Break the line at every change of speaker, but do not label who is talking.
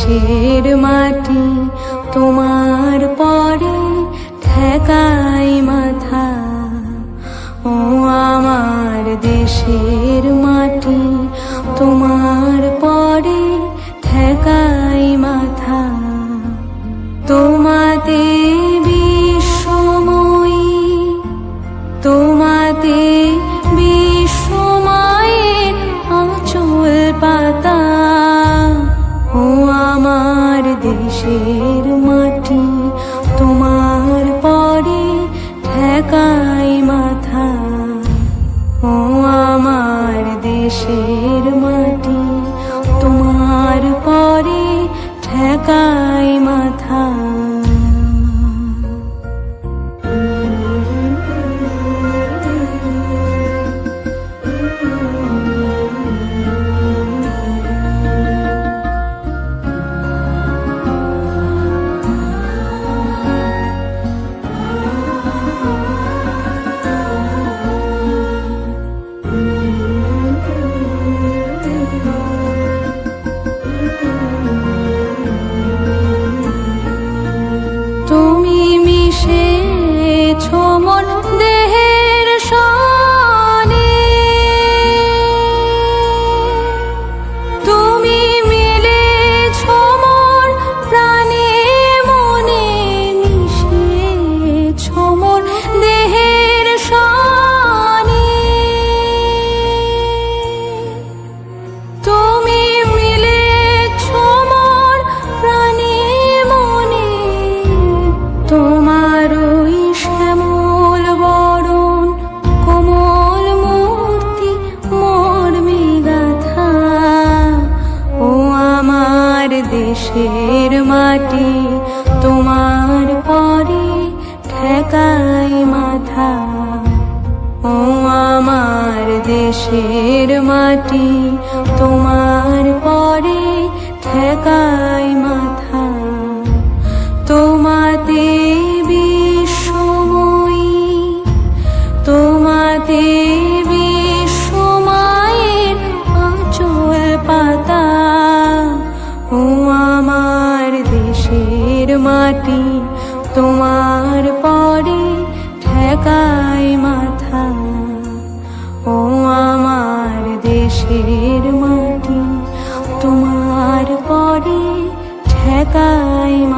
দেশের মাটি তোমার পরে ঠেকাই মাথা। ও আমার দেশের মাটি তোমার পরে ঠেকাই মাথা। তোমাতে বিশ্বময়ী, তোমাতে বিশ্বমায়ের আঁচল পাতা। ও আমার দেশের মাটি তোমার পরে ঠেকাই মাথা। ও আমার দেশের মাটি তোমার পরে ঠেকাই মাথা। তুমি মিশেছ মন দেহের সনে, তুমি মিলেছ মন প্রাণে মনে, মিশেছ মন দেহের সনে। তুমি মিলেছ মন প্রাণে মনে, তোমার ওই শ্যামল বরণ কোমল মূর্তি মর্মে গাথা। ও আমার দেশের মাটি তোমার পরে ঠেকাই মাথা। ও আমার দেশের মাটি তোমার পরে ঠেকাই মাথা। তোমাতে বিশ্বময়ী, তোমাতে বিশ্বমায়ের আঁচল পাতা। ও আমার দেশের মাটি তোমার পরে ঠেকাই মাথা। ও আমার দেশের মাটি তোমার পরে ঠেকাই মাথা।